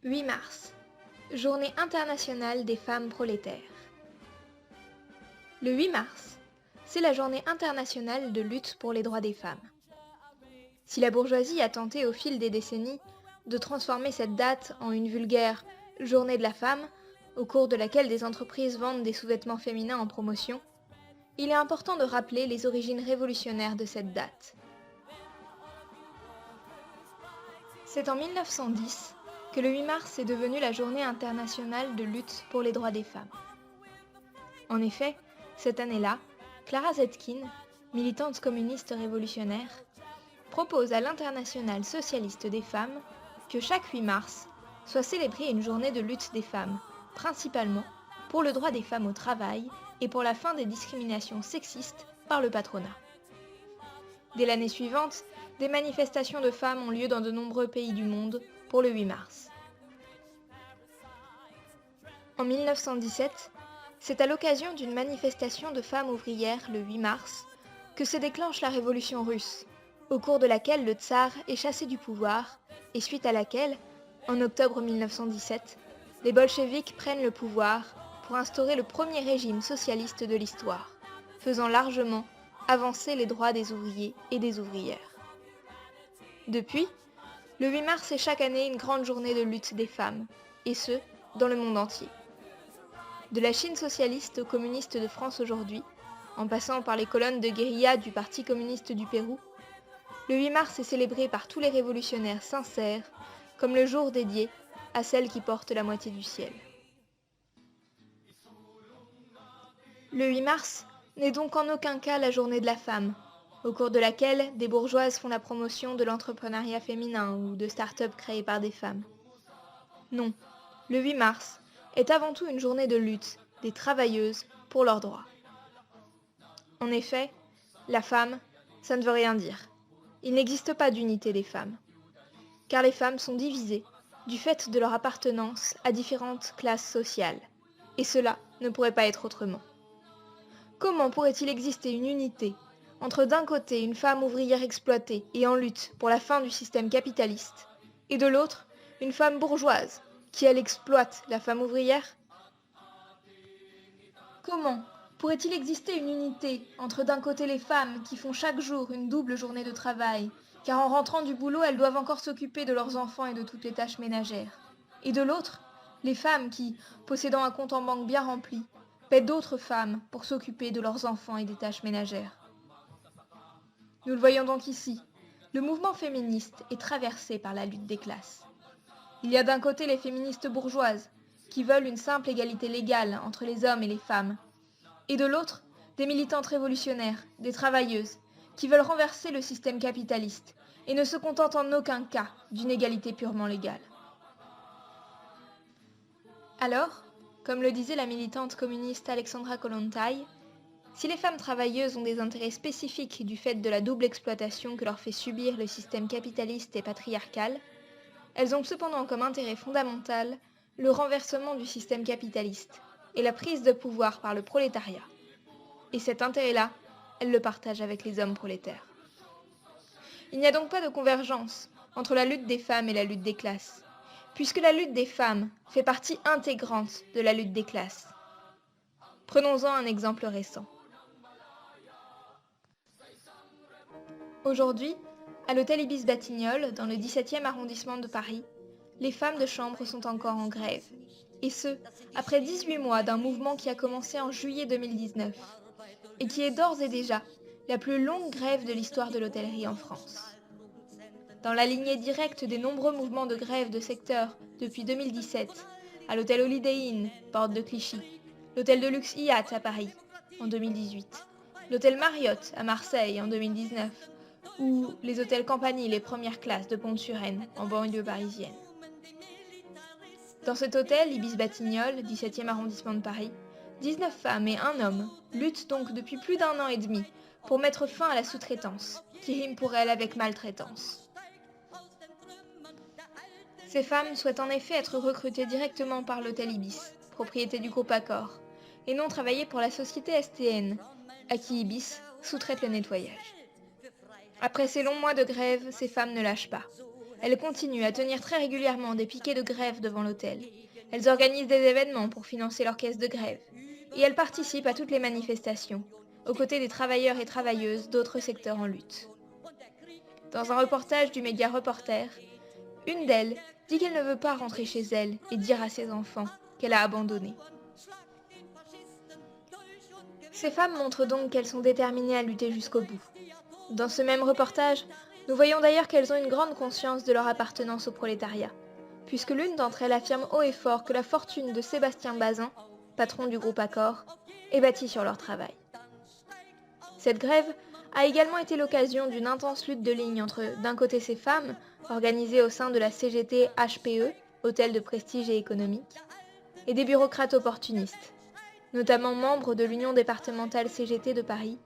8 mars, Journée internationale des femmes prolétaires. Le 8 mars, c'est la journée internationale de lutte pour les droits des femmes. Si la bourgeoisie a tenté au fil des décennies de transformer cette date en une vulgaire « journée de la femme », au cours de laquelle des entreprises vendent des sous-vêtements féminins en promotion, il est important de rappeler les origines révolutionnaires de cette date. C'est en 1910 que le 8 mars est devenu la journée internationale de lutte pour les droits des femmes. En effet, cette année-là, Clara Zetkin, militante communiste révolutionnaire, propose à l'Internationale socialiste des femmes que chaque 8 mars soit célébrée une journée de lutte des femmes, principalement pour le droit des femmes au travail et pour la fin des discriminations sexistes par le patronat. Dès l'année suivante, des manifestations de femmes ont lieu dans de nombreux pays du monde pour le 8 mars. En 1917, c'est à l'occasion d'une manifestation de femmes ouvrières le 8 mars que se déclenche la révolution russe, au cours de laquelle le tsar est chassé du pouvoir et suite à laquelle, en octobre 1917, les bolcheviks prennent le pouvoir pour instaurer le premier régime socialiste de l'histoire, faisant largement avancer les droits des ouvriers et des ouvrières. Depuis, le 8 mars est chaque année une grande journée de lutte des femmes, et ce, dans le monde entier. De la Chine socialiste aux communistes de France aujourd'hui, en passant par les colonnes de guérilla du Parti communiste du Pérou, le 8 mars est célébré par tous les révolutionnaires sincères comme le jour dédié à celle qui porte la moitié du ciel. Le 8 mars n'est donc en aucun cas la journée de la femme, au cours de laquelle des bourgeoises font la promotion de l'entrepreneuriat féminin ou de start-up créées par des femmes. Non, le 8 mars est avant tout une journée de lutte des travailleuses pour leurs droits. En effet, la femme, ça ne veut rien dire. Il n'existe pas d'unité des femmes, car les femmes sont divisées du fait de leur appartenance à différentes classes sociales, et cela ne pourrait pas être autrement. Comment pourrait-il exister une unité entre d'un côté une femme ouvrière exploitée et en lutte pour la fin du système capitaliste, et de l'autre une femme bourgeoise qui elle exploite la femme ouvrière? Comment pourrait-il exister une unité entre d'un côté les femmes qui font chaque jour une double journée de travail, car en rentrant du boulot elles doivent encore s'occuper de leurs enfants et de toutes les tâches ménagères, et de l'autre, les femmes qui, possédant un compte en banque bien rempli, paient d'autres femmes pour s'occuper de leurs enfants et des tâches ménagères? Nous le voyons donc ici, le mouvement féministe est traversé par la lutte des classes. Il y a d'un côté les féministes bourgeoises, qui veulent une simple égalité légale entre les hommes et les femmes, et de l'autre, des militantes révolutionnaires, des travailleuses, qui veulent renverser le système capitaliste et ne se contentent en aucun cas d'une égalité purement légale. Alors, comme le disait la militante communiste Alexandra Kollontai, si les femmes travailleuses ont des intérêts spécifiques du fait de la double exploitation que leur fait subir le système capitaliste et patriarcal, elles ont cependant comme intérêt fondamental le renversement du système capitaliste et la prise de pouvoir par le prolétariat. Et cet intérêt-là, elles le partagent avec les hommes prolétaires. Il n'y a donc pas de convergence entre la lutte des femmes et la lutte des classes, puisque la lutte des femmes fait partie intégrante de la lutte des classes. Prenons-en un exemple récent. Aujourd'hui, à l'hôtel Ibis-Batignolles, dans le 17e arrondissement de Paris, les femmes de chambre sont encore en grève. Et ce, après 18 mois d'un mouvement qui a commencé en juillet 2019, et qui est d'ores et déjà la plus longue grève de l'histoire de l'hôtellerie en France. Dans la lignée directe des nombreux mouvements de grève de secteur depuis 2017, à l'hôtel Holiday Inn, porte de Clichy, l'hôtel de luxe Hyatt à Paris, en 2018, l'hôtel Marriott à Marseille en 2019, ou les hôtels Campanile et première classe de Pont-sur-Aisne, en banlieue parisienne. Dans cet hôtel, Ibis-Batignolles, 17e arrondissement de Paris, 19 femmes et un homme luttent donc depuis plus d'1 an et demi pour mettre fin à la sous-traitance, qui rime pour elles avec maltraitance. Ces femmes souhaitent en effet être recrutées directement par l'hôtel Ibis, propriété du groupe Accor, et non travailler pour la société STN, à qui Ibis sous-traite le nettoyage. Après ces longs mois de grève, ces femmes ne lâchent pas. Elles continuent à tenir très régulièrement des piquets de grève devant l'hôtel. Elles organisent des événements pour financer leur caisse de grève. Et elles participent à toutes les manifestations, aux côtés des travailleurs et travailleuses d'autres secteurs en lutte. Dans un reportage du média Reporter, une d'elles dit qu'elle ne veut pas rentrer chez elle et dire à ses enfants qu'elle a abandonné. Ces femmes montrent donc qu'elles sont déterminées à lutter jusqu'au bout. Dans ce même reportage, nous voyons d'ailleurs qu'elles ont une grande conscience de leur appartenance au prolétariat, puisque l'une d'entre elles affirme haut et fort que la fortune de Sébastien Bazin, patron du groupe Accor, est bâtie sur leur travail. Cette grève a également été l'occasion d'une intense lutte de ligne entre, d'un côté, ces femmes, organisées au sein de la CGT HPE, Hôtel de prestige et économique, et des bureaucrates opportunistes, notamment membres de l'Union départementale CGT de Paris,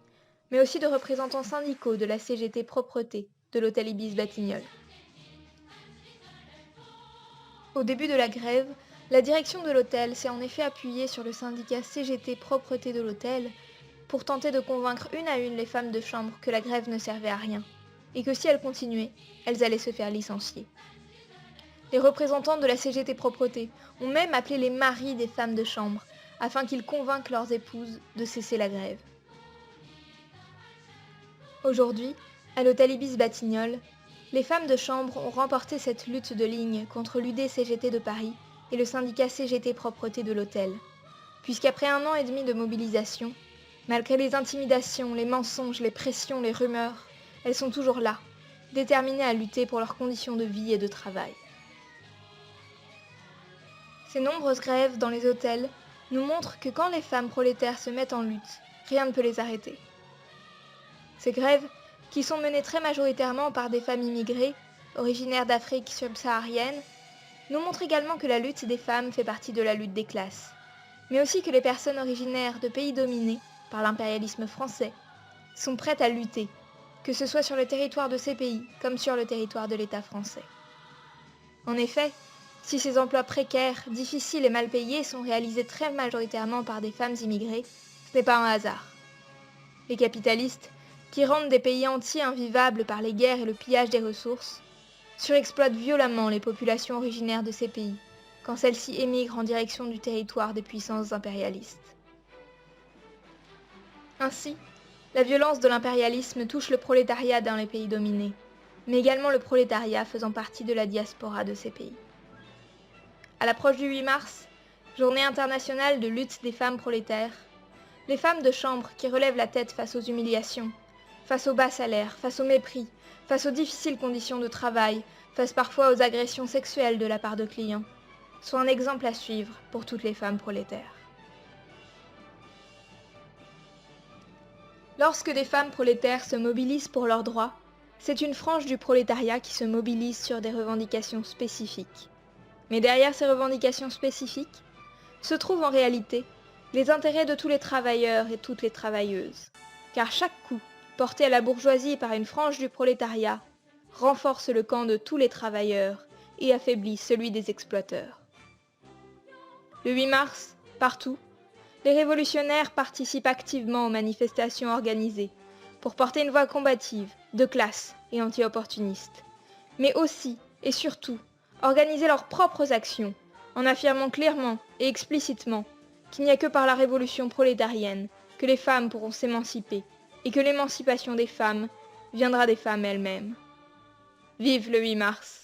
mais aussi de représentants syndicaux de la CGT Propreté de l'hôtel Ibis Batignolles. Au début de la grève, la direction de l'hôtel s'est en effet appuyée sur le syndicat CGT Propreté de l'hôtel pour tenter de convaincre une à une les femmes de chambre que la grève ne servait à rien, et que si elles continuaient, elles allaient se faire licencier. Les représentants de la CGT Propreté ont même appelé les maris des femmes de chambre, afin qu'ils convainquent leurs épouses de cesser la grève. Aujourd'hui, à l'hôtel Ibis Batignolles, les femmes de chambre ont remporté cette lutte de ligne contre l'UD-CGT de Paris et le syndicat CGT Propreté de l'hôtel, puisqu'après 1 an et demi de mobilisation, malgré les intimidations, les mensonges, les pressions, les rumeurs, elles sont toujours là, déterminées à lutter pour leurs conditions de vie et de travail. Ces nombreuses grèves dans les hôtels nous montrent que quand les femmes prolétaires se mettent en lutte, rien ne peut les arrêter. Ces grèves, qui sont menées très majoritairement par des femmes immigrées, originaires d'Afrique subsaharienne, nous montrent également que la lutte des femmes fait partie de la lutte des classes, mais aussi que les personnes originaires de pays dominés par l'impérialisme français sont prêtes à lutter, que ce soit sur le territoire de ces pays comme sur le territoire de l'État français. En effet, si ces emplois précaires, difficiles et mal payés sont réalisés très majoritairement par des femmes immigrées, ce n'est pas un hasard. Les capitalistes, qui rendent des pays entiers invivables par les guerres et le pillage des ressources, surexploitent violemment les populations originaires de ces pays, quand celles-ci émigrent en direction du territoire des puissances impérialistes. Ainsi, la violence de l'impérialisme touche le prolétariat dans les pays dominés, mais également le prolétariat faisant partie de la diaspora de ces pays. À l'approche du 8 mars, journée internationale de lutte des femmes prolétaires, les femmes de chambre qui relèvent la tête face aux humiliations, face aux bas salaires, face au mépris, face aux difficiles conditions de travail, face parfois aux agressions sexuelles de la part de clients, sont un exemple à suivre pour toutes les femmes prolétaires. Lorsque des femmes prolétaires se mobilisent pour leurs droits, c'est une frange du prolétariat qui se mobilise sur des revendications spécifiques. Mais derrière ces revendications spécifiques se trouvent en réalité les intérêts de tous les travailleurs et toutes les travailleuses, car chaque coup porté à la bourgeoisie par une frange du prolétariat renforce le camp de tous les travailleurs et affaiblit celui des exploiteurs. Le 8 mars, partout, les révolutionnaires participent activement aux manifestations organisées pour porter une voix combative, de classe et anti-opportuniste, mais aussi et surtout organiser leurs propres actions en affirmant clairement et explicitement qu'il n'y a que par la révolution prolétarienne que les femmes pourront s'émanciper et que l'émancipation des femmes viendra des femmes elles-mêmes. Vive le 8 mars!